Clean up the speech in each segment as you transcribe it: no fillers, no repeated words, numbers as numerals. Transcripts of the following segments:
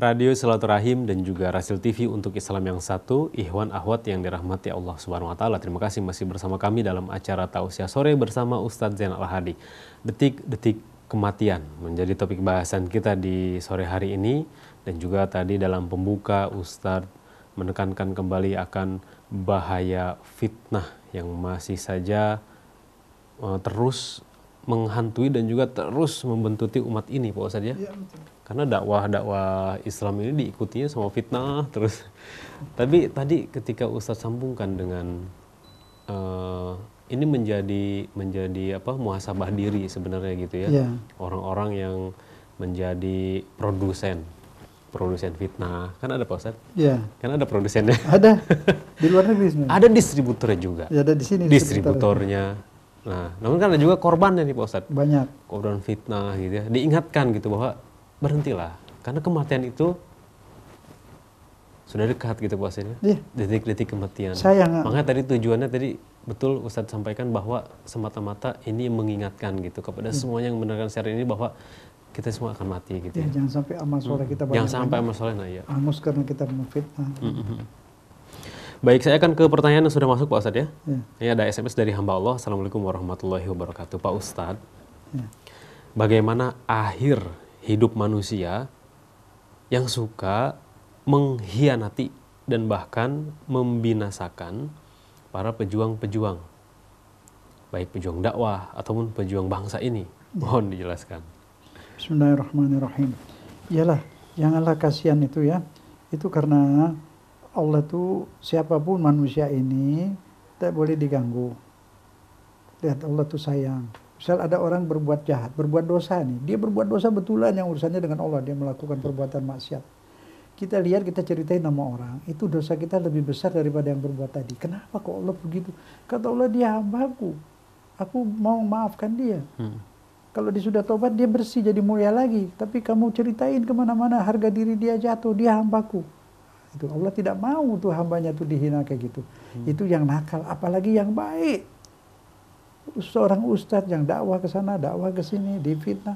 Radio Silaturahim dan juga Rasil TV untuk Islam yang satu, Ikhwan Ahwat yang dirahmati Allah Subhanahu wa taala. Terima kasih masih bersama kami dalam acara Tausiah Sore bersama Ustadz Zainal Al-Hadi. Detik-detik kematian menjadi topik bahasan kita di sore hari ini, dan juga tadi dalam pembuka Ustadz menekankan kembali akan bahaya fitnah yang masih saja terus menghantui dan juga terus membentuti umat ini, Pak Ustadz ya. Iya, betul. Karena dakwah Islam ini diikutinya sama fitnah terus. Tapi tadi ketika Ustadz sambungkan dengan ini menjadi muhasabah diri sebenarnya gitu ya. Iya. Orang-orang yang menjadi produsen fitnah. Kan ada Pak Ustadz? Iya. Kan ada produsennya. Ada di luar negeri sebenarnya. Ada distributornya juga. Ya, ada di sini Distributornya. Nah, namun kan ada juga korbannya nih Pak Ustadz. Banyak. Korban fitnah gitu ya. Diingatkan gitu bahwa berhentilah, karena kematian itu sudah dekat gitu Pak Ustadz ya. Iya. Detik-detik kematian. Sayang. Makanya tadi tujuannya tadi betul Ustadz sampaikan bahwa semata-mata ini mengingatkan gitu kepada semuanya yang mendengarkan siaran ini bahwa kita semua akan mati gitu. Ya, jangan sampai amal soleh kita banyak. Jangan sampai amal soleh, nah ya. Angus karena kita memfitnah. Baik, saya akan ke pertanyaan yang sudah masuk Pak Ustadz ya. Ya. Ini ada SMS dari hamba Allah. Assalamualaikum warahmatullahi wabarakatuh. Pak Ustadz, Ya. bagaimana akhir hidup manusia yang suka mengkhianati dan bahkan membinasakan para pejuang-pejuang, baik pejuang dakwah ataupun pejuang bangsa ini? Mohon dijelaskan. Bismillahirrahmanirrahim. Iyalah, janganlah kasihan itu ya. Itu karena Allah tuh siapapun manusia ini tidak boleh diganggu. Lihat, Allah tuh sayang. Misal ada orang berbuat jahat, berbuat dosa nih. Dia berbuat dosa betulan yang urusannya dengan Allah. Dia melakukan perbuatan maksiat. Kita lihat, kita ceritain nama orang. Itu dosa kita lebih besar daripada yang berbuat tadi. Kenapa kok Allah begitu? Kata Allah, dia hambaku. Aku mau maafkan dia. Kalau dia sudah tobat, dia bersih jadi mulia lagi. Tapi kamu ceritain kemana-mana, harga diri dia jatuh, dia hambaku. Itu Allah tidak mau tuh hambanya tuh dihina kayak gitu. Itu yang nakal, apalagi yang baik. Seorang ustadz yang dakwah ke sana, dakwah ke sini, difitnah.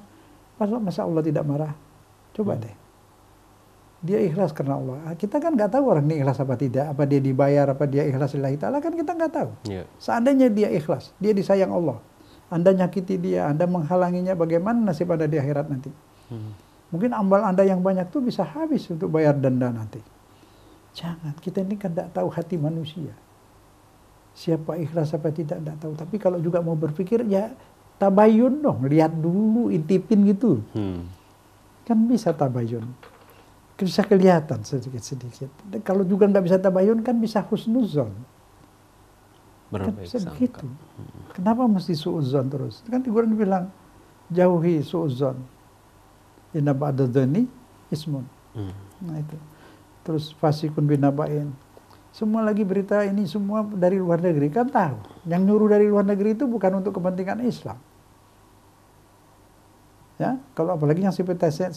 Masa Allah tidak marah? Coba deh. Dia ikhlas karena Allah. Kita kan nggak tahu orang ini ikhlas apa tidak. Apa dia dibayar, apa dia ikhlas lillahi ta'ala, kan kita nggak tahu. Yeah. Seandainya dia ikhlas, dia disayang Allah. Anda nyakiti dia, Anda menghalanginya, bagaimana nasib Anda di akhirat nanti? Mungkin amal Anda yang banyak tuh bisa habis untuk bayar denda nanti. Jangan, kita ini kan tidak tahu hati manusia. Siapa ikhlas apa tidak tahu. Tapi kalau juga mau berpikir, ya tabayun dong. Lihat dulu, intipin gitu. Kan bisa tabayun. Bisa kelihatan sedikit-sedikit. Kalau juga nggak bisa tabayun, kan bisa husnuzon. Kan bisa begitu. Kenapa mesti su'uzon terus? Kan di Quran bilang, jauhi su'uzon. Inna ba'dadzani ismun. Nah itu. Terus fasikun binaba'in. Semua lagi berita ini semua dari luar negeri, kan tahu. Yang nyuruh dari luar negeri itu bukan untuk kepentingan Islam. Ya, kalau apalagi yang simpatisan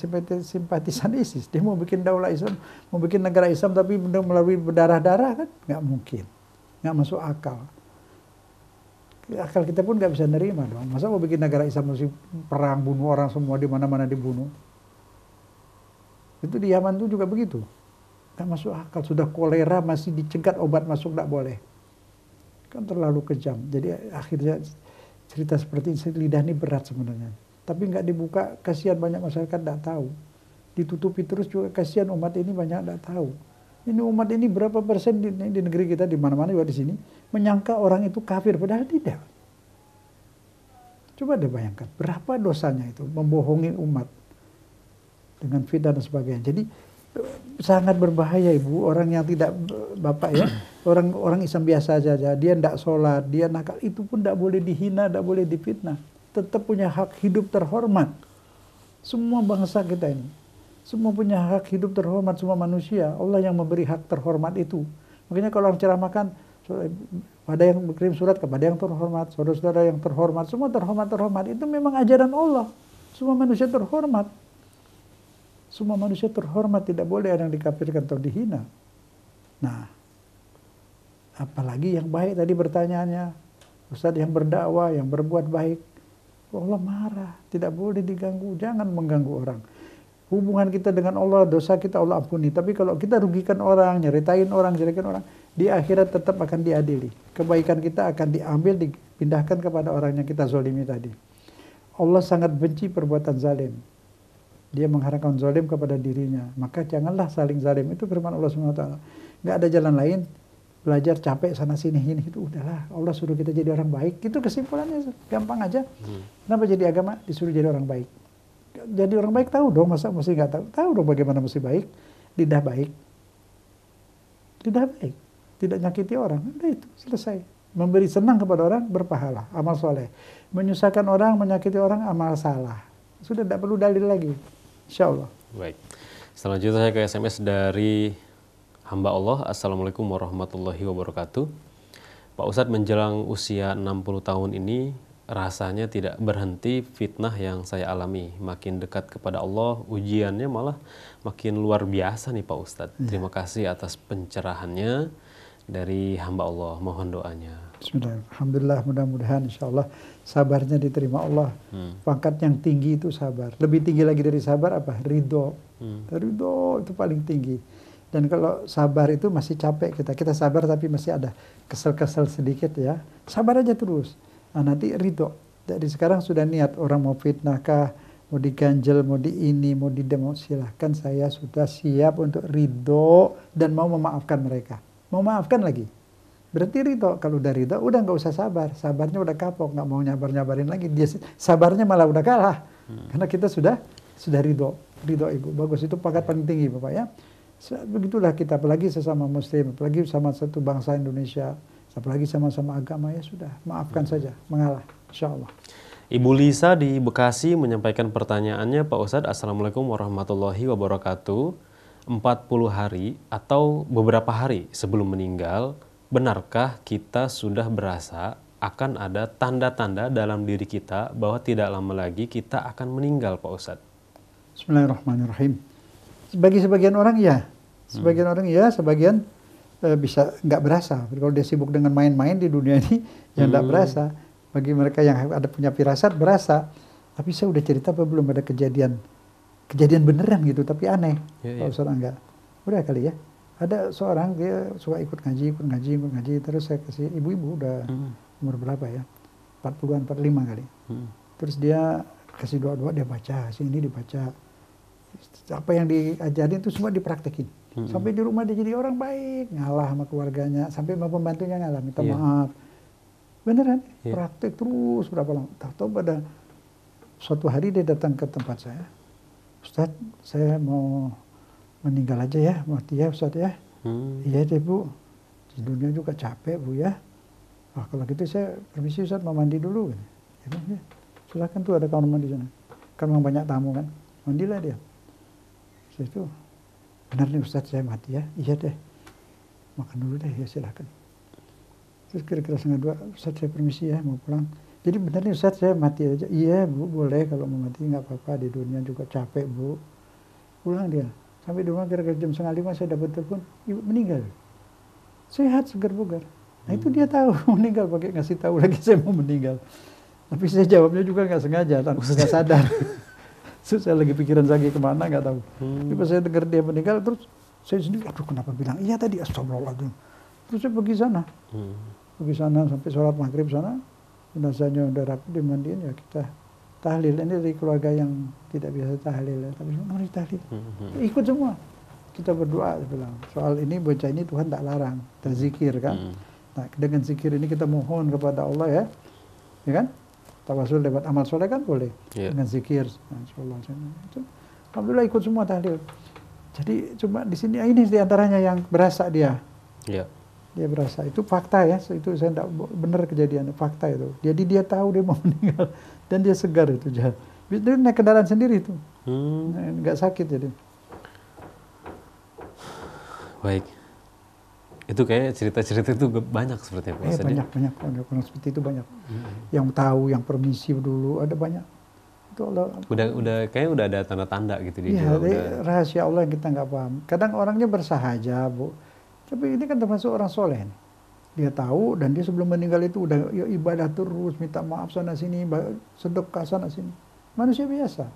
ISIS, dia mau bikin daulah Islam, mau bikin negara Islam tapi melalui berdarah-darah, kan nggak mungkin, nggak masuk akal. Akal kita pun nggak bisa nerima dong. Masa mau bikin negara Islam mesti perang, bunuh orang semua, di mana-mana dibunuh. Itu di Yaman tuh juga begitu. Nggak masuk akal. Sudah kolera masih dicegat, obat masuk nggak boleh. Kan terlalu kejam. Jadi akhirnya cerita seperti ini, lidah ini berat sebenarnya. Tapi nggak dibuka, kasihan banyak masyarakat nggak tahu. Ditutupi terus juga kasihan umat ini banyak nggak tahu. Ini umat ini berapa persen di negeri kita, di mana-mana juga di sini, menyangka orang itu kafir, padahal tidak. Coba deh bayangkan, berapa dosanya itu, membohongi umat dengan fitnah dan sebagainya. Jadi sangat berbahaya Ibu, orang yang tidak, Bapak ya, orang Islam biasa saja, dia tidak sholat, dia nakal, itu pun tidak boleh dihina, tidak boleh difitnah. Tetap punya hak hidup terhormat. Semua bangsa kita ini. Semua punya hak hidup terhormat, semua manusia. Allah yang memberi hak terhormat itu. Makanya kalau orang ceramahkan, pada yang berkirim surat kepada yang terhormat, saudara-saudara yang terhormat, semua terhormat. Itu memang ajaran Allah. Semua manusia terhormat. Semua manusia terhormat, tidak boleh ada yang dikafirkan atau dihina. Nah, apalagi yang baik tadi pertanyaannya. Ustaz yang berdakwah, yang berbuat baik. Allah marah, tidak boleh diganggu, jangan mengganggu orang. Hubungan kita dengan Allah, dosa kita Allah ampuni. Tapi kalau kita rugikan orang, nyeritain orang, jelekin orang, di akhirat tetap akan diadili. Kebaikan kita akan diambil, dipindahkan kepada orang yang kita zolimi tadi. Allah sangat benci perbuatan zalim. Dia mengharamkan zalim kepada dirinya. Maka janganlah saling zalim. Itu firman Allah SWT. Nggak ada jalan lain. Belajar capek sana sini ini itu udahlah. Allah suruh kita jadi orang baik. Itu kesimpulannya gampang aja. Kenapa jadi agama? Disuruh jadi orang baik. Jadi orang baik tahu dong, masa mesti nggak tahu? Tahu dong bagaimana mesti baik. Lidah baik. Lidah baik. Tidak nyakiti orang. Udah itu, selesai. Memberi senang kepada orang, berpahala. Amal soleh. Menyusahkan orang, menyakiti orang, amal salah. Sudah tidak perlu dalil lagi. Insya Allah. Baik. Selanjutnya saya ke SMS dari hamba Allah. Assalamualaikum warahmatullahi wabarakatuh. Pak Ustadz, menjelang usia 60 tahun ini, rasanya tidak berhenti fitnah yang saya alami. Makin dekat kepada Allah, ujiannya malah makin luar biasa nih Pak Ustadz. Terima kasih atas pencerahannya dari hamba Allah. Mohon doanya. Bismillah. Alhamdulillah, mudah-mudahan insya Allah sabarnya diterima Allah. Pangkat yang tinggi itu sabar. Lebih tinggi lagi dari sabar apa? Ridho. Ridho itu paling tinggi. Dan kalau sabar itu masih capek kita sabar tapi masih ada kesel-kesel sedikit ya. Sabar aja terus. Nah, nanti ridho. Jadi sekarang sudah niat orang mau fitnah kah, mau diganjel, mau di ini, mau didemo, silahkan saya sudah siap untuk ridho dan mau memaafkan mereka. Mau maafkan lagi. Berarti ridho. Kalau udah ridho, udah nggak usah sabar. Sabarnya udah kapok, nggak mau nyabar-nyabarin lagi. Dia sabarnya malah udah kalah. Karena kita sudah ridho. Ridho Ibu. Bagus, itu pangkat paling tinggi Bapak ya. Begitulah kita, apalagi sesama muslim, apalagi sama satu bangsa Indonesia. Apalagi sama-sama agama, ya sudah, maafkan saja, mengalah, insya Allah. Ibu Lisa di Bekasi menyampaikan pertanyaannya, Pak Ustadz. Assalamualaikum warahmatullahi wabarakatuh. 40 hari atau beberapa hari sebelum meninggal, benarkah kita sudah berasa akan ada tanda-tanda dalam diri kita bahwa tidak lama lagi kita akan meninggal, Pak Ustadz? Bismillahirrahmanirrahim. Bagi sebagian orang ya, sebagian orang ya, sebagian bisa nggak berasa. Kalau dia sibuk dengan main-main di dunia ini, ya nggak berasa. Bagi mereka yang ada punya firasat berasa. Tapi saya udah cerita apa belum ada kejadian beneran gitu, tapi aneh. Kalau Ustaz enggak, udah kali ya. Ada seorang dia suka ikut ngaji, terus saya kasih ibu-ibu udah umur berapa ya? 40-an, 45 kali. Terus dia kasih doa-doa, dia baca, sini dibaca. Apa yang diajarin itu semua dipraktekin. Sampai di rumah dia jadi orang baik, ngalah sama keluarganya, sampai sama pembantunya ngalah, minta maaf. Beneran, praktek terus berapa lama. Tahu pada suatu hari dia datang ke tempat saya. Ustadz, saya mau meninggal aja ya, mati ya Ustadz ya. Iya deh Bu, di dunia juga capek Bu ya. Wah kalau gitu saya permisi Ustadz mau mandi dulu. Ya, silakan tuh ada kamar mandi sana. Kan memang banyak tamu kan, mandilah dia. Itu benar nih Ustadz saya mati ya, iya deh, makan dulu deh ya silakan. Terus kira-kira 1:30, Ustadz saya permisi ya mau pulang. Jadi benar nih Ustadz saya mati aja, iya Bu boleh kalau mau mati nggak apa-apa, di dunia juga capek Bu. Pulang dia, sampai di rumah kira-kira jam 4:30 saya dapat telepon, ibu meninggal. Sehat, segar bugar. Nah itu dia tahu meninggal, pakai ngasih tahu lagi saya mau meninggal. Tapi saya jawabnya juga nggak sengaja, nggak sadar. Saya lagi pikiran lagi kemana nggak tahu. Tapi pas saya dengar dia meninggal, terus saya sendiri, aduh kenapa bilang iya tadi, astagfirullahaladzim. Terus saya pergi sana, sampai sholat maghrib sana, jenazahnya udah rapi dimandiin, ya kita tahlil. Ini dari keluarga yang tidak biasa tahlil, ya. Tapi mari tahlil, ikut semua. Kita berdoa, saya bilang soal ini bocah ini Tuhan tak larang, terzikir kan. Nah dengan zikir ini kita mohon kepada Allah ya kan. Tawasul lewat amal soleh kan boleh dengan zikir. Alhamdulillah ikut semua tahlil. Jadi cuma di sini ini diantaranya yang berasa dia. Dia berasa itu fakta ya. Itu saya tidak benar kejadiannya, fakta itu. Jadi dia tahu dia mau meninggal dan dia segar itu jahat. Dia naik kendaraan sendiri itu, nggak sakit jadi. Baik. Itu kayak cerita-cerita itu banyak seperti apa? Banyak orang seperti itu banyak. Yang tahu, yang permisi dulu ada banyak. Itu Allah. Udah ada tanda-tanda gitu di jiwa. Iya, rahasia Allah yang kita nggak paham. Kadang orangnya bersahaja, Bu. Tapi ini kan termasuk orang soleh. Dia tahu dan dia sebelum meninggal itu udah ibadah terus, minta maaf sana sini, sedekah sana sini. Manusia biasa.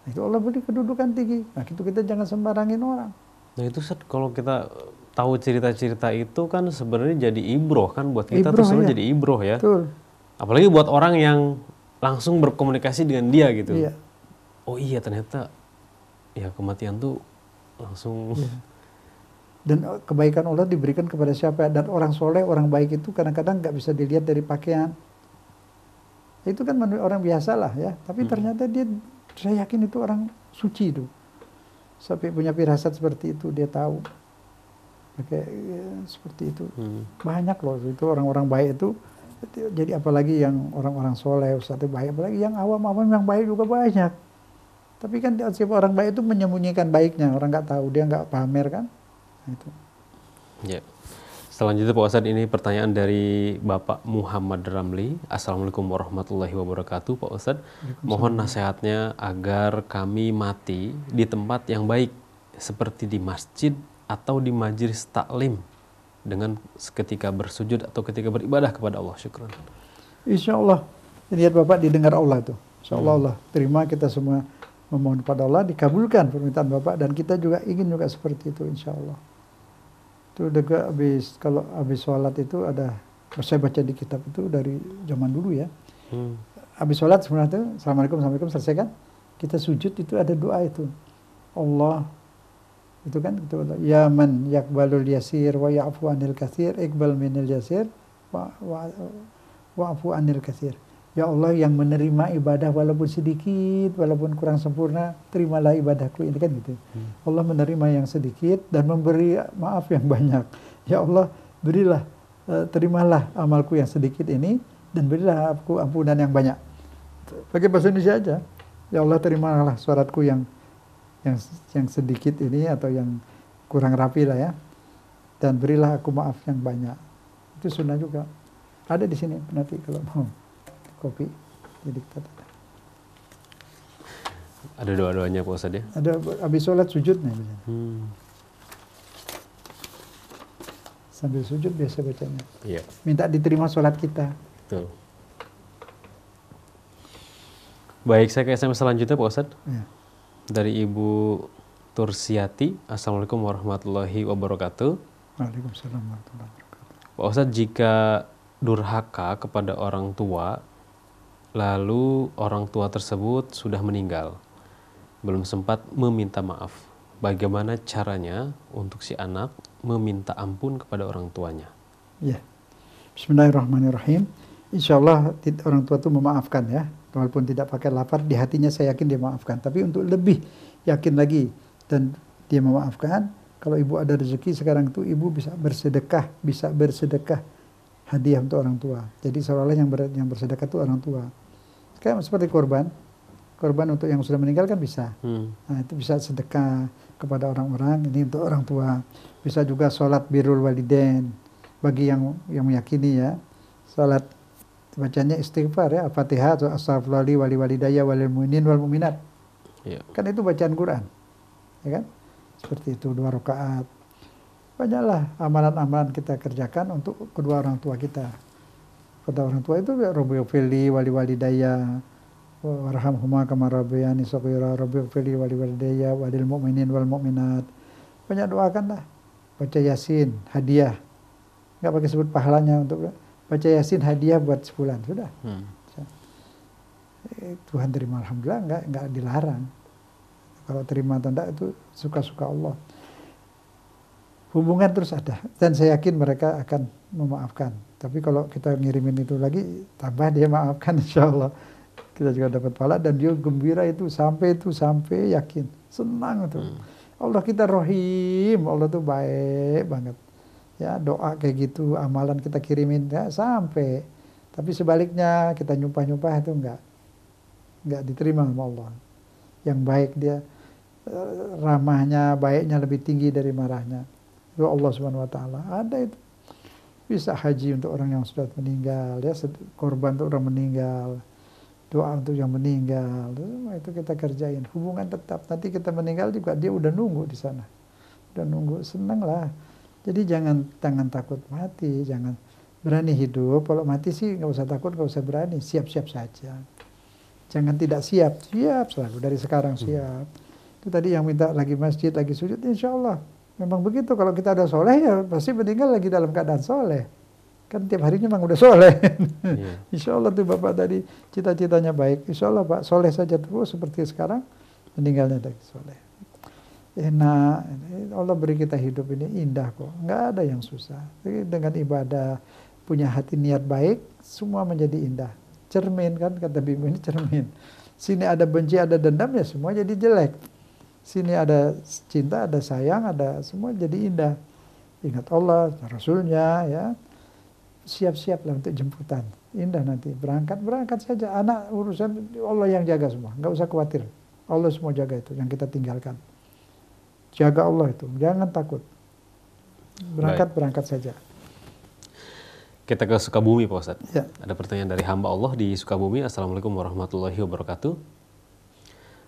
Itu Allah beri kedudukan tinggi. Nah itu kita jangan sembarangin orang. Nah itu Ustaz, kalau kita tahu cerita-cerita itu kan sebenarnya jadi ibroh kan buat kita tuh Ibroh sebenarnya ya. jadi ibroh ya. Betul. Apalagi buat orang yang langsung berkomunikasi dengan dia gitu. Iya. Oh iya ternyata ya kematian tuh langsung. Iya. Dan kebaikan Allah diberikan kepada siapa? Dan orang soleh, orang baik itu kadang-kadang nggak bisa dilihat dari pakaian. Itu kan orang biasa lah ya. Tapi ternyata dia, saya yakin itu orang suci itu. Sampai punya firasat seperti itu, dia tahu. Kayak ya, seperti itu. Banyak loh itu orang-orang baik itu. Jadi apalagi yang orang-orang soleh, ustadz baik, apalagi yang awam-awam yang baik juga banyak. Tapi kan siapa orang baik itu menyembunyikan baiknya, orang nggak tahu, dia nggak pamer kan. Nah, itu. Ya. Selanjutnya Pak Ustadz, ini pertanyaan dari Bapak Muhammad Ramli. Assalamualaikum warahmatullahi wabarakatuh Pak Ustadz. Mohon nasihatnya agar kami mati di tempat yang baik seperti di masjid atau di majelis taklim dengan ketika bersujud atau ketika beribadah kepada Allah. Syukran. Insya Allah, niat Bapak didengar Allah itu. Insya Allah Allah terima, kita semua memohon kepada Allah, dikabulkan permintaan Bapak, dan kita juga ingin juga seperti itu insya Allah. Itu juga kalau habis sholat itu ada, saya baca di kitab itu dari zaman dulu ya. Habis sholat sebenarnya itu, Assalamualaikum, Assalamualaikum, selesai kan? Kita sujud itu ada doa itu. Allah, itu kan, itu, ya man yakbalul yasir wa ya'fu anil katsir, iqbal minil yasir wa'fu anil katsir. Ya Allah yang menerima ibadah walaupun sedikit, walaupun kurang sempurna, terimalah ibadahku, ini kan gitu. Allah menerima yang sedikit dan memberi maaf yang banyak. Ya Allah berilah, terimalah amalku yang sedikit ini dan berilah aku ampunan yang banyak. Pakai bahasa Indonesia aja. Ya Allah terimalah suratku yang sedikit ini atau yang kurang rapi lah ya. Dan berilah aku maaf yang banyak. Itu sunnah juga. Ada di sini nanti kalau mau. Kopi jadi kita ada doa-doanya Pak Ustadz ya? Ada habis sholat sujudnya sambil sujud biasa bacanya. Iya. Minta diterima sholat kita. Betul. Baik, saya ke SMS selanjutnya Pak Ustadz. Ya. Dari Ibu Tursiati. Assalamualaikum warahmatullahi wabarakatuh. Waalaikumsalam warahmatullahi wabarakatuh. Pak Ustadz, jika durhaka kepada orang tua lalu orang tua tersebut sudah meninggal, belum sempat meminta maaf, bagaimana caranya untuk si anak meminta ampun kepada orang tuanya? Ya, Bismillahirrahmanirrahim. Insya Allah orang tua itu memaafkan ya, walaupun tidak pakai lafaz, di hatinya saya yakin dia memaafkan. Tapi untuk lebih yakin lagi dan dia memaafkan, kalau ibu ada rezeki sekarang itu ibu bisa bersedekah hadiah untuk orang tua. Jadi seolah-olah yang bersedekah itu orang tua. Kayak seperti korban untuk yang sudah meninggal kan bisa. Nah itu bisa sedekah kepada orang-orang, ini untuk orang tua. Bisa juga sholat birrul walidain bagi yang meyakini ya. Sholat bacanya istighfar ya, Al-Fatihah atau astaghfirullahaladzim wali walidayya walil mu'minin wal mu'minat. Kan itu bacaan Quran. Ya kan? Seperti itu 2 rakaat. Banyaklah amalan-amalan kita kerjakan untuk kedua orang tua kita. Pada orang tua itu Rabbighfirli wali walidayya warhamhuma kama rabbayani shaghira, Rabbighfirli wali walidayya walil mu'minin wal mu'minat. Banyak doakan lah. Baca Yasin, hadiah. Enggak pakai sebut pahalanya, untuk baca Yasin hadiah buat sebulan, sudah. Tuhan terima, alhamdulillah, enggak dilarang. Kalau terima atau enggak itu suka-suka Allah. Hubungan terus ada, dan saya yakin mereka akan memaafkan. Tapi kalau kita ngirimin itu lagi, tambah dia maafkan, insya Allah kita juga dapat pahala, dan dia gembira itu sampai yakin, senang itu. Allah kita rohim, Allah tuh baik banget. Ya doa kayak gitu, amalan kita kirimin ya sampai. Tapi sebaliknya kita nyumpah-nyumpah itu enggak diterima sama Allah. Yang baik dia ramahnya, baiknya lebih tinggi dari marahnya. Itu Allah Subhanahu wa taala. Ada itu. Bisa haji untuk orang yang sudah meninggal, ya korban untuk orang meninggal, doa untuk yang meninggal, itu kita kerjain. Hubungan tetap, nanti kita meninggal juga dia udah nunggu di sana, udah nunggu, senang lah. Jadi jangan takut mati, jangan berani hidup. Kalau mati sih nggak usah takut, nggak usah berani, siap-siap saja. Jangan tidak siap, siap selalu dari sekarang siap. Itu tadi yang minta lagi masjid, lagi sujud, insya Allah. Memang begitu, kalau kita udah soleh ya pasti meninggal lagi dalam keadaan soleh. Kan tiap harinya memang udah soleh. Iya. Insya Allah tuh Bapak tadi cita-citanya baik. Insya Allah Pak, soleh saja terus seperti sekarang, meninggalnya lagi soleh. Enak, Allah beri kita hidup ini indah kok. Nggak ada yang susah. Jadi dengan ibadah, punya hati niat baik, semua menjadi indah. Cermin kan, kata Bimo ini cermin. Sini ada benci, ada dendam, ya semua jadi jelek. Sini ada cinta, ada sayang, ada semua jadi indah. Ingat Allah, Rasulnya, ya. Siap-siaplah untuk jemputan. Indah nanti. Berangkat saja. Anak urusan Allah yang jaga semua. Nggak usah khawatir. Allah semua jaga itu, yang kita tinggalkan. Jaga Allah itu, jangan takut. Berangkat saja. Kita ke Sukabumi Pak Ustadz. Ya. Ada pertanyaan dari hamba Allah di Sukabumi. Assalamualaikum warahmatullahi wabarakatuh.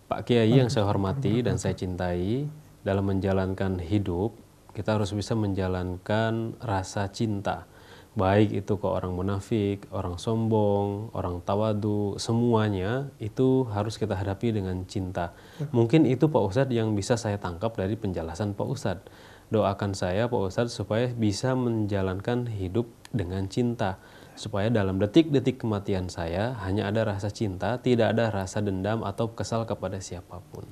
Pak Kiai yang saya hormati dan saya cintai, dalam menjalankan hidup, kita harus bisa menjalankan rasa cinta. Baik itu ke orang munafik, orang sombong, orang tawadu, semuanya itu harus kita hadapi dengan cinta. Mungkin itu Pak Ustadz yang bisa saya tangkap dari penjelasan Pak Ustadz. Doakan saya Pak Ustadz supaya bisa menjalankan hidup dengan cinta. Supaya dalam detik-detik kematian saya hanya ada rasa cinta, tidak ada rasa dendam atau kesal kepada siapapun.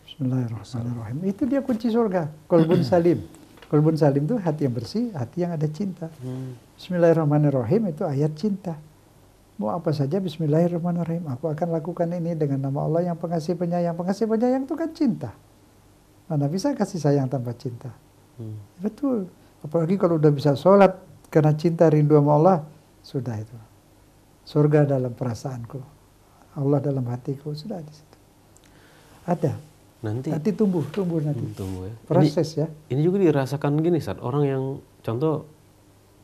Bismillahirrahmanirrahim. Itu dia kunci surga. Qalbun salim. Qalbun salim itu hati yang bersih, hati yang ada cinta. Bismillahirrahmanirrahim itu ayat cinta. Mau apa saja Bismillahirrahmanirrahim. Aku akan lakukan ini dengan nama Allah yang pengasih penyayang. Pengasih penyayang itu kan cinta. Mana bisa kasih sayang tanpa cinta? Betul. Apalagi kalau udah bisa sholat karena cinta rindu sama Allah, sudah itu. Surga dalam perasaanku, Allah dalam hatiku, sudah di situ. Ada. Nanti tumbuh nanti. Tumbuh ya. Proses ya. Ini juga dirasakan gini saat orang yang contoh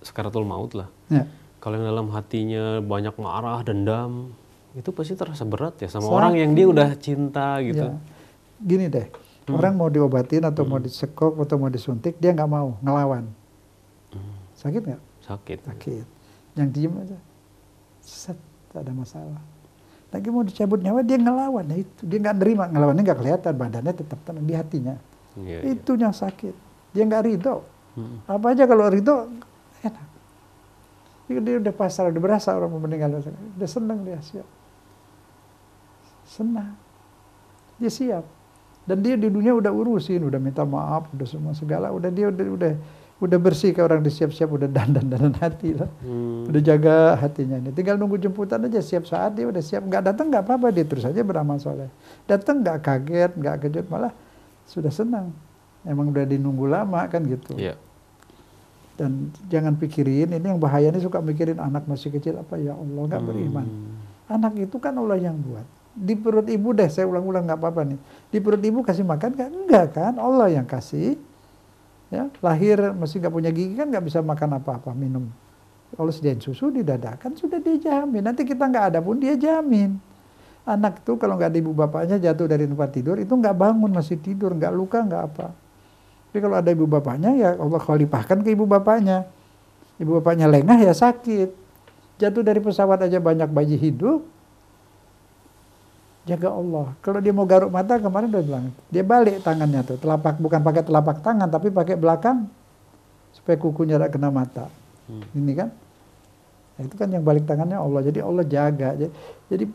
sakaratul maut lah. Ya. Kalau yang dalam hatinya banyak marah, dendam, itu pasti terasa berat ya sama orang yang dia udah cinta gitu. Ya. Gini deh. Orang mau diobatin atau mau disekop atau mau disuntik, dia nggak mau ngelawan. Sakit nggak? Sakit. Yang diem aja, set, tak ada masalah. Lagi mau dicabut nyawa, dia ngelawan. Nah, itu dia nggak nerima, ngelawannya nggak kelihatan, badannya tetap tenang di hatinya. Itu yang sakit. Dia nggak ridho. Apa aja kalau ridho, enak. Dia udah pasrah, udah berasa orang mau meninggal, udah senang dia, siap. Senang. Dia siap. Dan dia di dunia udah urusin, udah minta maaf, udah semua segala, udah dia udah bersih kayak orang disiap-siap, udah dandan hati lah, udah jaga hatinya ini. Tinggal nunggu jemputan aja, siap saat dia udah siap, nggak datang nggak apa-apa, dia terus aja beramal soleh. Datang nggak kaget, nggak kejut, malah sudah senang. Emang udah dinunggu lama kan gitu. Yeah. Dan jangan pikirin, ini yang bahaya ini suka mikirin anak masih kecil apa ya Allah nggak beriman. Anak itu kan Allah yang buat. Di perut ibu deh, saya ulang-ulang nggak apa-apa nih. Di perut ibu kasih makan kan? Enggak kan? Allah yang kasih. Ya, lahir masih nggak punya gigi kan nggak bisa makan apa-apa, minum. Kalau sediain susu di dada kan sudah dia jamin. Nanti kita nggak ada pun dia jamin. Anak itu kalau nggak ada ibu bapaknya jatuh dari tempat tidur itu nggak bangun, masih tidur, nggak luka, nggak apa. Tapi kalau ada ibu bapaknya ya Allah khalifahkan ke ibu bapaknya. Ibu bapaknya lengah ya sakit. Jatuh dari pesawat aja banyak bayi hidup. Jaga Allah. Kalau dia mau garuk mata kemarin udah bilang, dia balik tangannya tuh, telapak, bukan pakai telapak tangan tapi pakai belakang supaya kukunya tidak kena mata. Ini kan, nah, itu kan yang balik tangannya Allah. Jadi Allah jaga. Jadi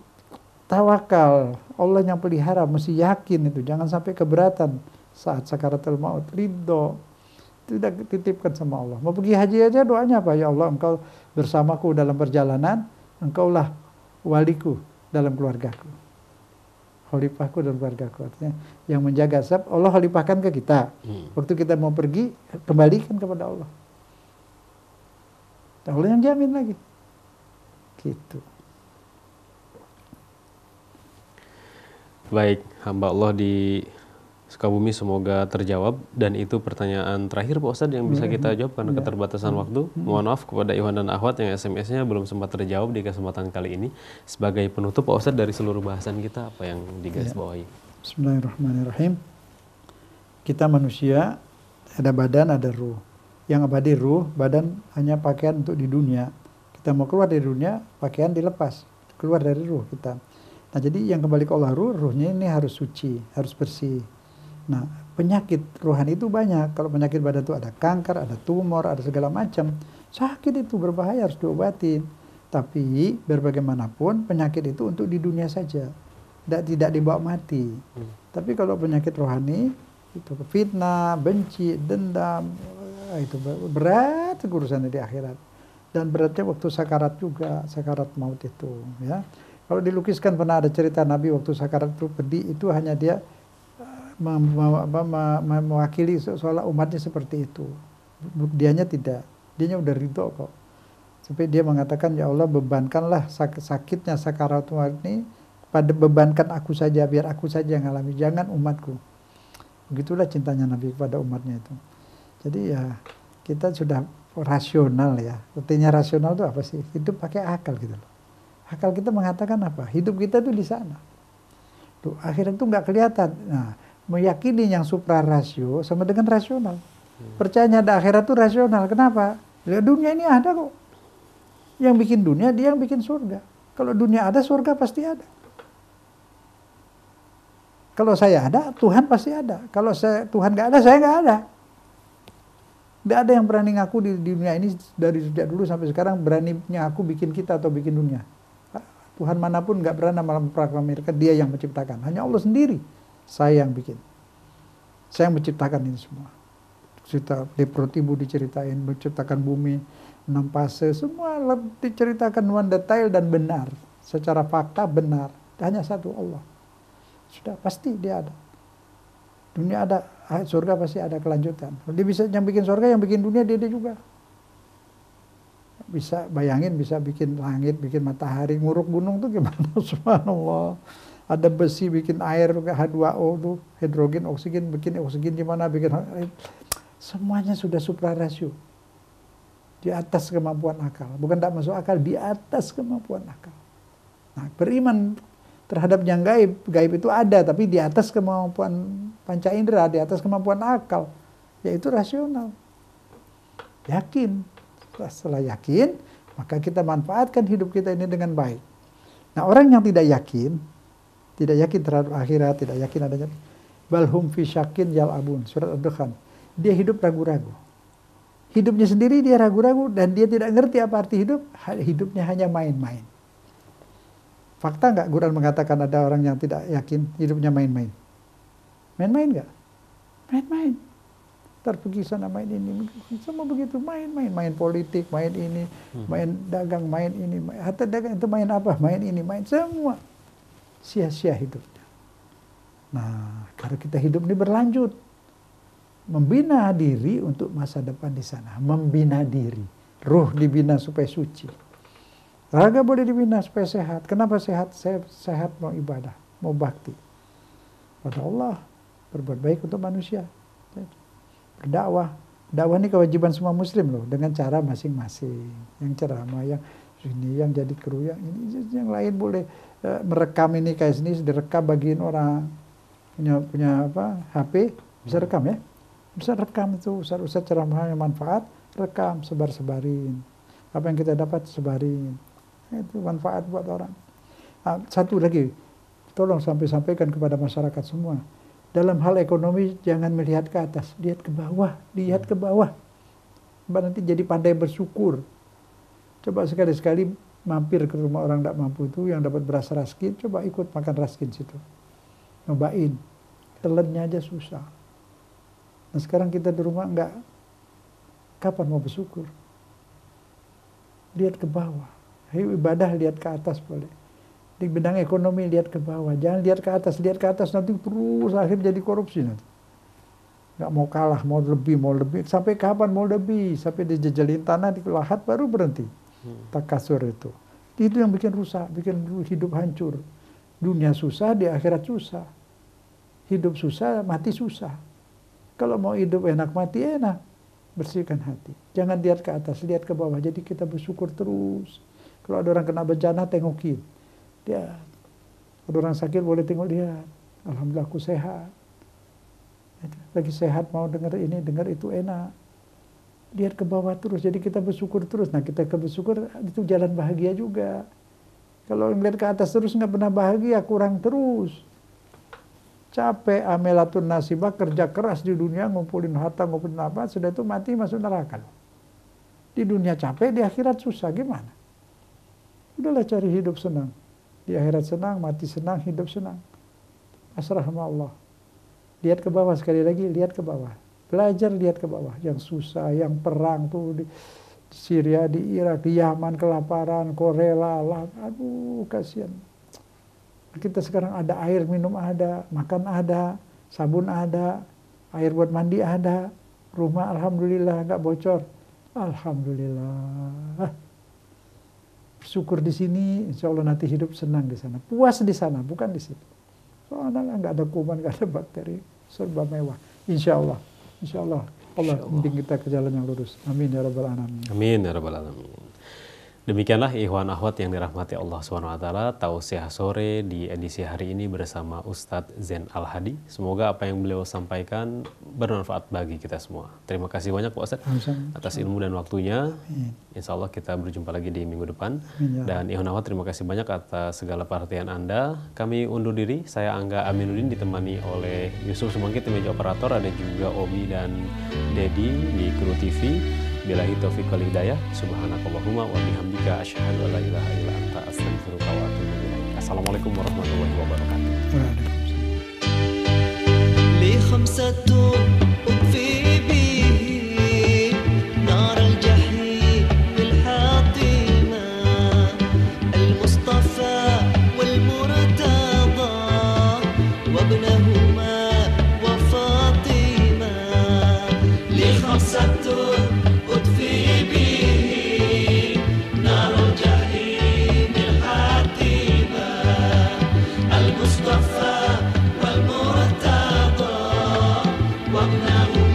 tawakal, Allah yang pelihara, mesti yakin itu, jangan sampai keberatan saat sakaratul maut. Ridho, tidak titipkan sama Allah. Mau pergi haji aja doanya apa? Ya Allah, Engkau bersamaku dalam perjalanan, Engkaulah waliku dalam keluargaku. Khalifahku dan keluargaku, artinya yang menjaga sebab Allah khalifahkan ke kita. Waktu kita mau pergi, kembalikan kepada Allah. Allah yang jamin lagi. Gitu. Baik, hamba Allah di Sukabumi semoga terjawab, dan itu pertanyaan terakhir Pak Ustadz yang bisa kita jawab karena keterbatasan waktu. Mohon maaf kepada Ikhwan dan Akhwat yang SMS-nya belum sempat terjawab di kesempatan kali ini. Sebagai penutup Pak Ustadz dari seluruh bahasan kita, apa yang digarisbawahi? Bismillahirrahmanirrahim. Kita manusia, ada badan, ada ruh. Yang abadi ruh, badan hanya pakaian untuk di dunia. Kita mau keluar dari dunia, pakaian dilepas, keluar dari ruh kita. Nah, jadi yang kembali ke Allah ruhnya ini harus suci, harus bersih. Nah, penyakit rohani itu banyak. Kalau penyakit badan itu ada kanker, ada tumor, ada segala macam. Sakit itu berbahaya, harus diobatin. Tapi berbagaimanapun penyakit itu untuk di dunia saja, tidak dibawa mati. Tapi kalau penyakit rohani itu fitnah, benci, dendam, itu berat urusannya di akhirat. Dan beratnya waktu sakarat juga, sakarat maut itu, ya. Kalau dilukiskan pernah ada cerita Nabi waktu sakarat itu pedih, itu hanya dia mewakili seolah umatnya seperti itu. Dianya tidak, dianya udah ridho kok. Sampai dia mengatakan, ya Allah bebankanlah sakitnya sakarat maut ini, bebankan aku saja, biar aku saja yang alami, jangan umatku. Begitulah cintanya Nabi kepada umatnya itu. Jadi ya kita sudah rasional ya. Artinya rasional itu apa sih? Hidup pakai akal gitu loh. Akal kita mengatakan apa? Hidup kita tuh di sana. Tuh, akhirnya tuh nggak kelihatan. Nah, meyakini yang suprarasio sama dengan rasional. Percayanya ada akhirat tuh rasional. Kenapa? Ya, dunia ini ada kok. Yang bikin dunia, dia yang bikin surga. Kalau dunia ada, surga pasti ada. Kalau saya ada, Tuhan pasti ada. Kalau Tuhan nggak ada, saya nggak ada. Nggak ada yang berani ngaku di dunia ini dari sejak dulu sampai sekarang beraninya aku bikin kita atau bikin dunia. Tuhan manapun nggak berani memproklamirkan dia yang menciptakan. Hanya Allah sendiri. Saya yang bikin. Saya yang menciptakan ini semua. Cerita di perut ibu diceritain, menciptakan bumi, 6 fase, semua diceritakan one detail dan benar. Secara fakta benar. Hanya satu Allah. Sudah pasti dia ada. Dunia ada, surga pasti ada kelanjutan. Dia bisa yang bikin surga, yang bikin dunia dia juga. Bisa bayangin, bisa bikin langit, bikin matahari, nguruk gunung tuh gimana? Subhanallah. Ada besi bikin air, H2O tuh, hidrogen, oksigen, bikin oksigen gimana, bikin semuanya sudah suprarasio. Di atas kemampuan akal. Bukan tak masuk akal, di atas kemampuan akal. Nah, beriman terhadap yang gaib. Gaib itu ada, tapi di atas kemampuan panca indera, di atas kemampuan akal. Yaitu rasional. Yakin. Setelah yakin, maka kita manfaatkan hidup kita ini dengan baik. Nah, orang yang tidak yakin terhadap akhirat, tidak yakin adanya, balhum fi syakin yal'abun, surat Ad-Dukhan. Dia hidup ragu-ragu. Hidupnya sendiri dia ragu-ragu dan dia tidak ngerti apa arti hidup, hidupnya hanya main-main. Fakta nggak Quran mengatakan ada orang yang tidak yakin hidupnya main-main? Main-main nggak? Main-main. Ntar pergi sana main ini, semua begitu, main politik, main ini, main dagang, main ini, hatta dagang itu main apa? Main ini, main semua. Sia-sia hidupnya. Nah, karena kita hidup ini berlanjut. Membina diri untuk masa depan di sana. Membina diri. Ruh dibina supaya suci. Raga boleh dibina supaya sehat. Kenapa sehat? Sehat mau ibadah, mau bakti pada Allah, berbuat baik untuk manusia. Berdakwah. Dakwah ini kewajiban semua muslim loh, dengan cara masing-masing. Yang ceramah, yang ini, yang jadi kru, yang ini, yang lain boleh merekam ini kayak sini, direkam bagiin orang. Punya apa? HP, bisa rekam ya? Bisa rekam itu, ustaz ceramah yang manfaat, rekam, sebar-sebarin. Apa yang kita dapat, sebarin. Itu manfaat buat orang. Nah, satu lagi, tolong sampaikan kepada masyarakat semua. Dalam hal ekonomi jangan melihat ke atas, lihat ke bawah, lihat ke bawah. Nanti jadi pandai bersyukur. Coba sekali-sekali mampir ke rumah orang tidak mampu itu yang dapat beras raskin, coba ikut makan raskin situ. Nyobain, telennya aja susah. Nah sekarang kita di rumah enggak, kapan mau bersyukur? Lihat ke bawah. Ibadah lihat ke atas boleh. Di bidang ekonomi lihat ke bawah, jangan lihat ke atas nanti terus akhir jadi korupsi nanti. Nggak mau kalah, mau lebih, sampai kapan mau lebih? Sampai dijejelin tanah, di lahat baru berhenti. Takasur itu yang bikin rusak, bikin hidup hancur. Dunia susah, di akhirat susah. Hidup susah, mati susah. Kalau mau hidup enak, mati enak. Bersihkan hati. Jangan lihat ke atas, lihat ke bawah. Jadi kita bersyukur terus. Kalau ada orang kena bencana, tengokin. Dia, ada orang sakit boleh tengok dia. Alhamdulillah aku sehat. Lagi sehat mau dengar ini, dengar itu enak. Lihat ke bawah terus, jadi kita bersyukur terus. Nah kita bersyukur itu jalan bahagia juga. Kalau ngeliat ke atas terus nggak pernah bahagia, kurang terus. Capek, amelatun nasibah, kerja keras di dunia, ngumpulin harta, ngumpulin apa, sudah itu mati masuk neraka. Di dunia capek, di akhirat susah, gimana? Udahlah cari hidup senang. Di akhirat senang, mati senang, hidup senang. Pasrah sama Allah. Lihat ke bawah sekali lagi, lihat ke bawah. Belajar lihat ke bawah. Yang susah, yang perang tuh di Syria, di Irak, di Yaman, kelaparan, Korea, aduh kasihan. Kita sekarang ada air minum ada, makan ada, sabun ada, air buat mandi ada, rumah alhamdulillah nggak bocor. Alhamdulillah. Bersyukur di sini, insya Allah nanti hidup senang di sana. Puas di sana, bukan di situ. Soalnya nggak ada kuman, nggak ada bakteri, serba mewah. Insya Allah. Insya Allah. Allah bimbing kita ke jalan yang lurus. Amin ya rabbal alamin. Amin ya rabbal alamin. Demikianlah ikhwan akhwat yang dirahmati Allah SWT, tausiah sore di edisi hari ini bersama Ustadz Zain Al-Hadi. Semoga apa yang beliau sampaikan bermanfaat bagi kita semua. Terima kasih banyak Pak Ustadz atas ilmu dan waktunya. Insya Allah kita berjumpa lagi di minggu depan. Dan ikhwan akhwat terima kasih banyak atas segala perhatian Anda. Kami undur diri. Saya Angga Aminuddin ditemani oleh Yusuf Sumangkit di meja operator. Ada juga Obi dan Dedi di Kru TV. Billahi taufiq wal hidayah. Subhanakallahumma wa bihamdika asyhadu an la ilaha illa anta astaghfiruka wa atubu ilaik. Assalamualaikum warahmatullahi wabarakatuh. Li khamsatun ukfi bihi nar al-jahim bil hatima al-mustafa wal murtada wa ibnahuma wa fatima li khamsatun المصطفى والمرتضى وابنه